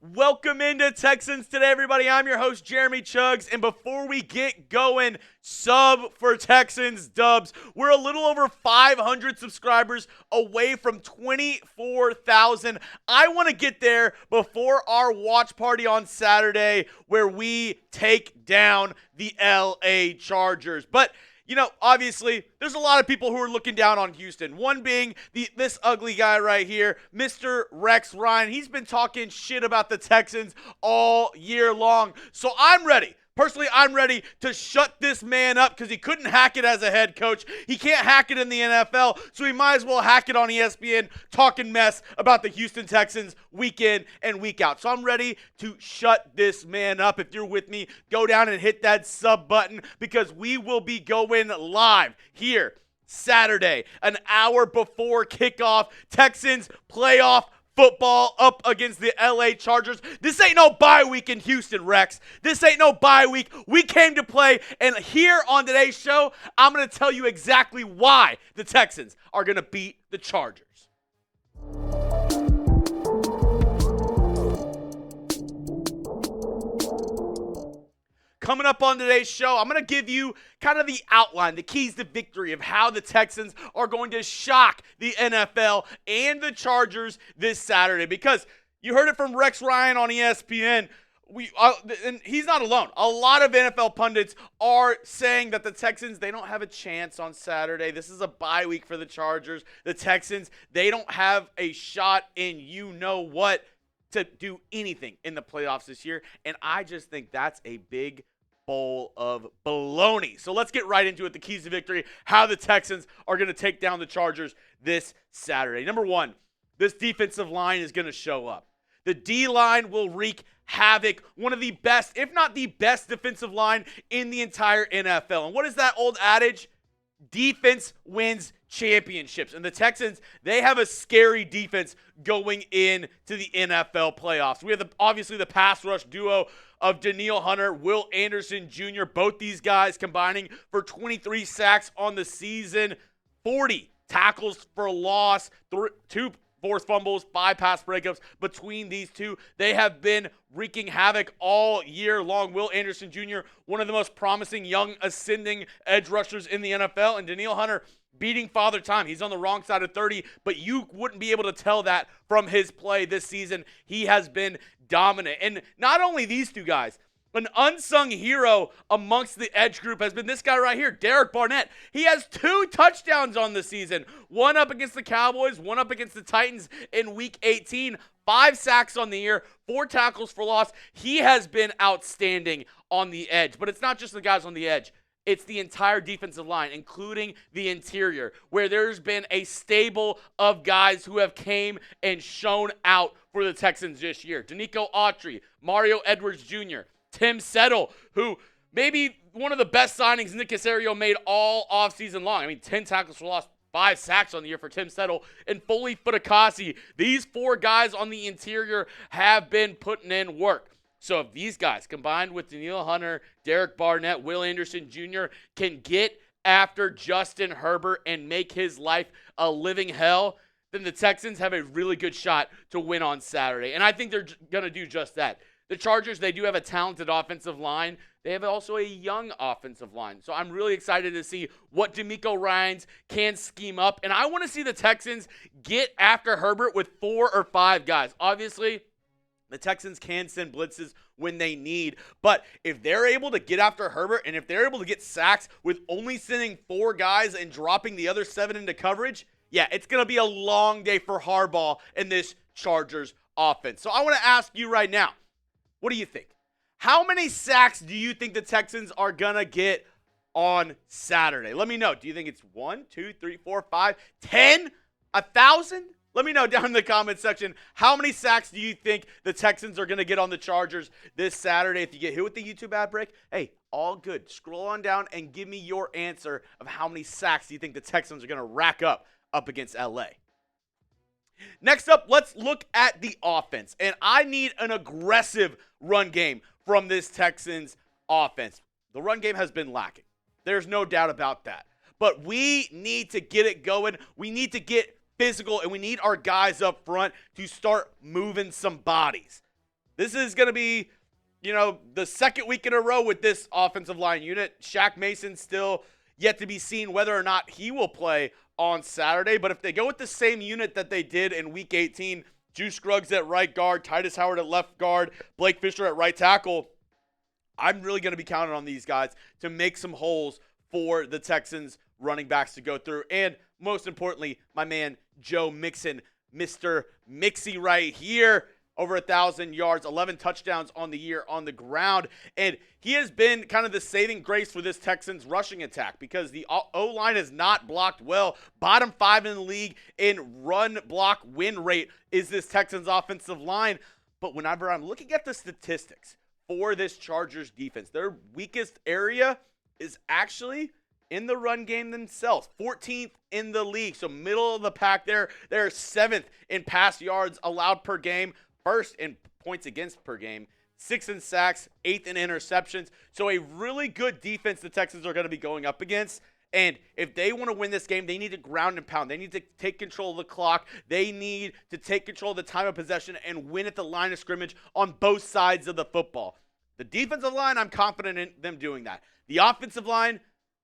Welcome into Texans Today, everybody. I'm your host, Jeremy Chuggs, and before we get going, sub for Texans dubs. We're a little over 500 subscribers away from 24,000. I want to get there before our watch party on Saturday where we take down the LA Chargers. But obviously, there's a lot of people who are looking down on Houston. One being this ugly guy right here, Mr. Rex Ryan. He's been talking shit about the Texans all year long. So I'm ready. Personally, I'm ready to shut this man up because he couldn't hack it as a head coach. He can't hack it in the NFL, so he might as well hack it on ESPN, talking mess about the Houston Texans week in and week out. So I'm ready to shut this man up. If you're with me, go down and hit that sub button because we will be going live here Saturday, an hour before kickoff. Texans playoff football up against the LA Chargers. This ain't no bye week in Houston, Rex. This ain't no bye week. We came to play, and here on today's show, I'm going to tell you exactly why the Texans are going to beat the Chargers. Coming up on today's show, I'm going to give you kind of the outline, the keys to victory of how the Texans are going to shock the NFL and the Chargers this Saturday. Because you heard it from Rex Ryan on ESPN, and he's not alone. A lot of NFL pundits are saying that the Texans, they don't have a chance on Saturday. This is a bye week for the Chargers. The Texans, they don't have a shot in you-know-what to do anything in the playoffs this year. And I just think that's a big bowl of baloney. So let's get right into it. The keys to victory, how the Texans are going to take down the Chargers this Saturday. Number one, this defensive line is going to show up. The D-line will wreak havoc. One of the best, if not the best defensive line in the entire NFL. And what is that old adage? Defense wins championships. And the Texans, they have a scary defense going into the NFL playoffs. We have obviously the pass rush duo of Danielle Hunter, Will Anderson Jr., both these guys combining for 23 sacks on the season, 40 tackles for loss, 2 forced fumbles, 5 pass breakups between these two. They have been wreaking havoc all year long. Will Anderson Jr., one of the most promising young ascending edge rushers in the NFL, and Danielle Hunter beating Father Time. He's on the wrong side of 30, but you wouldn't be able to tell that from his play this season. He has been dominant. And not only these two guys, an unsung hero amongst the edge group has been this guy right here, Derek Barnett. He has 2 touchdowns on the season, one up against the Cowboys, one up against the Titans in Week 18, 5 sacks on the year, 4 tackles for loss. He has been outstanding on the edge, but it's not just the guys on the edge. It's the entire defensive line, including the interior, where there's been a stable of guys who have came and shown out for the Texans this year. Denico Autry, Mario Edwards Jr., Tim Settle, who maybe one of the best signings Nick Caserio made all offseason long. I mean, 10 tackles for loss, 5 sacks on the year for Tim Settle, and Foley Fatukasi. These 4 guys on the interior have been putting in work. So if these guys, combined with Danielle Hunter, Derek Barnett, Will Anderson Jr., can get after Justin Herbert and make his life a living hell, then the Texans have a really good shot to win on Saturday. And I think they're going to do just that. The Chargers, they do have a talented offensive line. They have also a young offensive line. So I'm really excited to see what DeMeco Ryans can scheme up. And I want to see the Texans get after Herbert with 4 or 5 guys. Obviously, the Texans can send blitzes when they need. But if they're able to get after Herbert and if they're able to get sacks with only sending 4 guys and dropping the other 7 into coverage, yeah, it's going to be a long day for Harbaugh and this Chargers offense. So I want to ask you right now, what do you think? How many sacks do you think the Texans are going to get on Saturday? Let me know. Do you think it's 1, 2, 3, 4, 5, 10, 1,000? Let me know down in the comment section, how many sacks do you think the Texans are going to get on the Chargers this Saturday? If you get hit with the YouTube ad break, hey, all good. Scroll on down and give me your answer of how many sacks do you think the Texans are going to rack up against LA. Next up, let's look at the offense. And I need an aggressive run game from this Texans offense. The run game has been lacking. There's no doubt about that. But we need to get it going. We need to get physical, and we need our guys up front to start moving some bodies. This is going to be, the second week in a row with this offensive line unit. Shaq Mason still yet to be seen whether or not he will play on Saturday. But if they go with the same unit that they did in Week 18, Juice Scruggs at right guard, Titus Howard at left guard, Blake Fisher at right tackle, I'm really going to be counting on these guys to make some holes for the Texans running backs to go through. And most importantly, my man Joe Mixon, Mr. Mixie right here. Over 1,000 yards, 11 touchdowns on the year on the ground. And he has been kind of the saving grace for this Texans rushing attack because the O-line has not blocked well. Bottom 5 in the league in run block win rate is this Texans offensive line. But whenever I'm looking at the statistics for this Chargers defense, their weakest area is actually in the run game themselves. 14th in the league, so middle of the pack there. They're 7th in pass yards allowed per game. First in points against per game, 6th in sacks, 8th in interceptions. So a really good defense the Texans are going to be going up against. And if they want to win this game, they need to ground and pound. They need to take control of the clock. They need to take control of the time of possession and win at the line of scrimmage on both sides of the football. The defensive line, I'm confident in them doing that. The offensive line,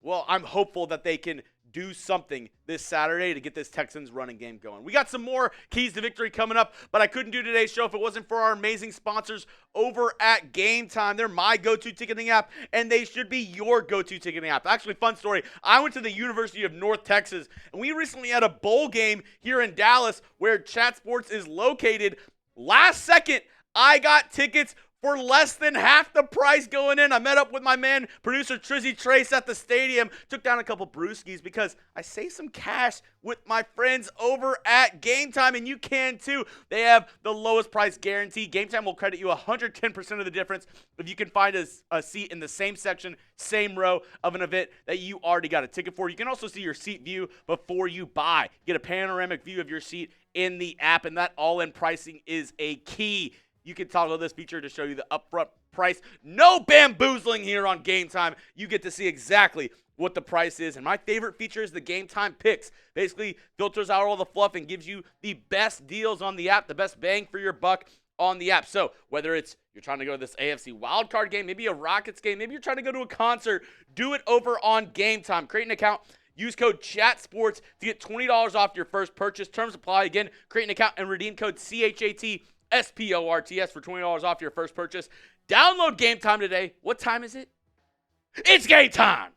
well, I'm hopeful that they can do something this Saturday to get this Texans running game going. We got some more keys to victory coming up, but I couldn't do today's show if it wasn't for our amazing sponsors over at GameTime. They're my go-to ticketing app, and they should be your go-to ticketing app. Actually, fun story. I went to the University of North Texas, and we recently had a bowl game here in Dallas where Chat Sports is located. Last second, I got tickets for less than half the price going in. I met up with my man, producer Trizzy Trace at the stadium, took down a couple brewskis because I saved some cash with my friends over at GameTime, and you can too. They have the lowest price guarantee. GameTime will credit you 110% of the difference if you can find a seat in the same section, same row of an event that you already got a ticket for. You can also see your seat view before you buy. Get a panoramic view of your seat in the app, and that all-in pricing is a key. You can toggle this feature to show you the upfront price. No bamboozling here on GameTime. You get to see exactly what the price is. And my favorite feature is the GameTime picks. Basically filters out all the fluff and gives you the best deals on the app, the best bang for your buck on the app. So whether it's you're trying to go to this AFC wildcard game, maybe a Rockets game, maybe you're trying to go to a concert, do it over on GameTime. Create an account. Use code CHATSPORTS to get $20 off your first purchase. Terms apply. Again, create an account and redeem code CHAT. SPORTS for $20 off your first purchase. Download GameTime today. What time is it? It's game time!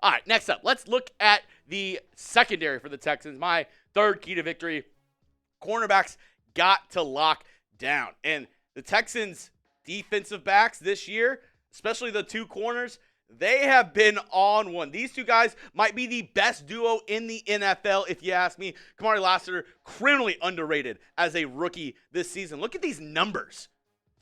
All right, next up, let's look at the secondary for the Texans. My third key to victory. Cornerbacks got to lock down. And the Texans' defensive backs this year, especially the two corners, they have been on one. These two guys might be the best duo in the NFL, if you ask me. Kamari Lassiter, criminally underrated as a rookie this season. Look at these numbers.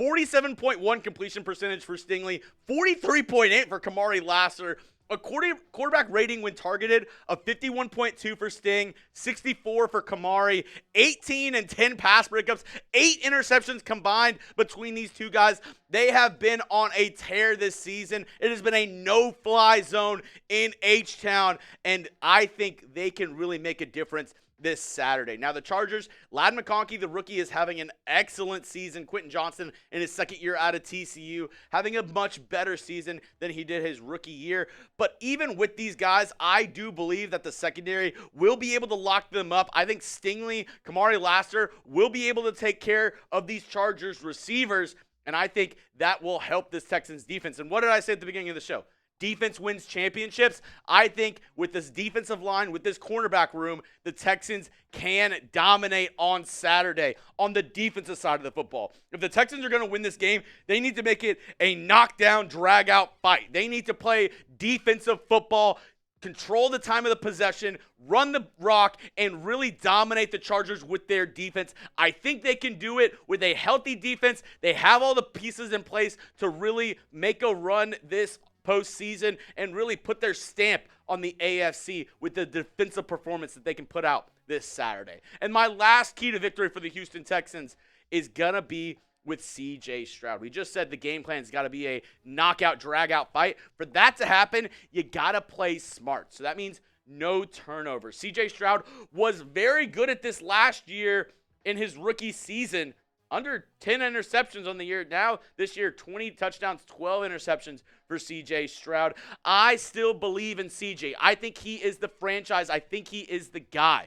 47.1 completion percentage for Stingley, 43.8 for Kamari Lassiter. A quarterback rating when targeted of 51.2 for Sting, 64 for Kamari, 18 and 10 pass breakups, 8 interceptions combined between these two guys. They have been on a tear this season. It has been a no-fly zone in H-Town, and I think they can really make a difference this Saturday. Now, the Chargers, Ladd McConkey, the rookie, is having an excellent season. Quentin Johnston, in his second year out of TCU, having a much better season than he did his rookie year. But even with these guys, I do believe that the secondary will be able to lock them up. I think Stingley, Kamari Lassiter will be able to take care of these Chargers receivers, and I think that will help this Texans defense. And what did I say at the beginning of the show? Defense wins championships. I think with this defensive line, with this cornerback room, the Texans can dominate on Saturday on the defensive side of the football. If the Texans are going to win this game, they need to make it a knockdown, drag-out fight. They need to play defensive football, control the time of the possession, run the rock, and really dominate the Chargers with their defense. I think they can do it with a healthy defense. They have all the pieces in place to really make a run this postseason and really put their stamp on the AFC with the defensive performance that they can put out this Saturday. And my last key to victory for the Houston Texans is going to be with C.J. Stroud. We just said the game plan's got to be a knockout, drag-out fight. For that to happen, you got to play smart. So that means no turnover. C.J. Stroud was very good at this last year in his rookie season. under 10 interceptions on the year. Now, this year, 20 touchdowns, 12 interceptions for C.J. Stroud. I still believe in C.J. I think he is the franchise. I think he is the guy.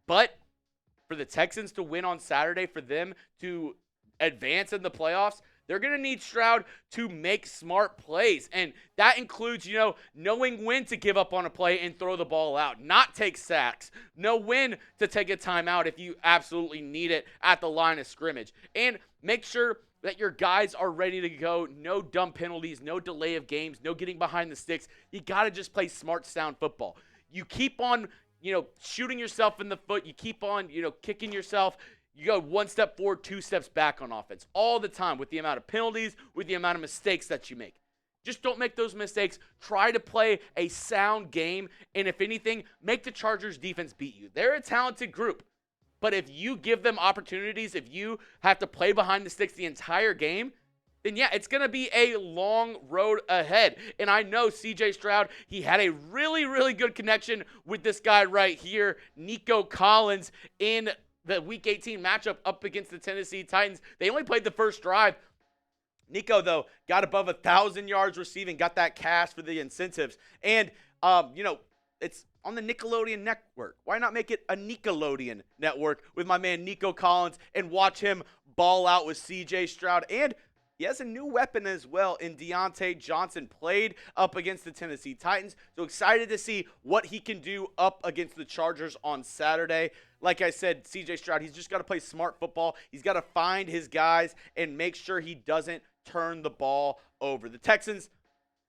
But for the Texans to win on Saturday, for them to advance in the playoffs, they're going to need Stroud to make smart plays. And that includes, knowing when to give up on a play and throw the ball out, not take sacks, know when to take a timeout if you absolutely need it at the line of scrimmage. And make sure that your guys are ready to go. No dumb penalties, no delay of games, no getting behind the sticks. You got to just play smart, sound football. You keep on, shooting yourself in the foot. You keep on, kicking yourself. You go one step forward, 2 steps back on offense all the time with the amount of penalties, with the amount of mistakes that you make. Just don't make those mistakes. Try to play a sound game, and if anything, make the Chargers defense beat you. They're a talented group, but if you give them opportunities, if you have to play behind the sticks the entire game, then yeah, it's going to be a long road ahead. And I know C.J. Stroud, he had a really, really good connection with this guy right here, DeMeco Ryans, in the Week 18 matchup up against the Tennessee Titans. They only played the first drive. Nico, though, got above 1,000 yards receiving, got that cash for the incentives. And, it's on the Nickelodeon network. Why not make it a Nickelodeon network with my man Nico Collins and watch him ball out with C.J. Stroud? And he has a new weapon as well in Deontay Johnson, played up against the Tennessee Titans. So excited to see what he can do up against the Chargers on Saturday. Like I said, C.J. Stroud, he's just got to play smart football. He's got to find his guys and make sure he doesn't turn the ball over. The Texans,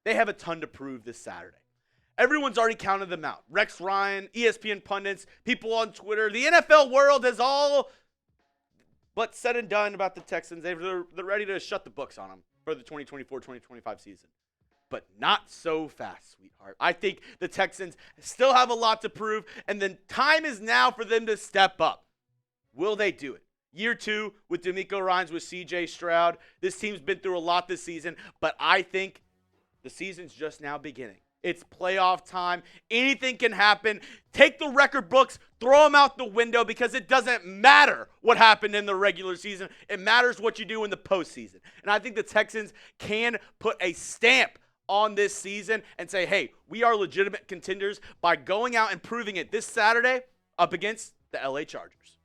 they have a ton to prove this Saturday. Everyone's already counted them out. Rex Ryan, ESPN pundits, people on Twitter, the NFL world has all but said and done about the Texans. They're ready to shut the books on them for the 2024-2025 season. But not so fast, sweetheart. I think the Texans still have a lot to prove, and the time is now for them to step up. Will they do it? Year 2 with DeMeco Ryans, with C.J. Stroud. This team's been through a lot this season, but I think the season's just now beginning. It's playoff time. Anything can happen. Take the record books, throw them out the window, because it doesn't matter what happened in the regular season. It matters what you do in the postseason. And I think the Texans can put a stamp on this season and say, hey, we are legitimate contenders by going out and proving it this Saturday up against the LA Chargers.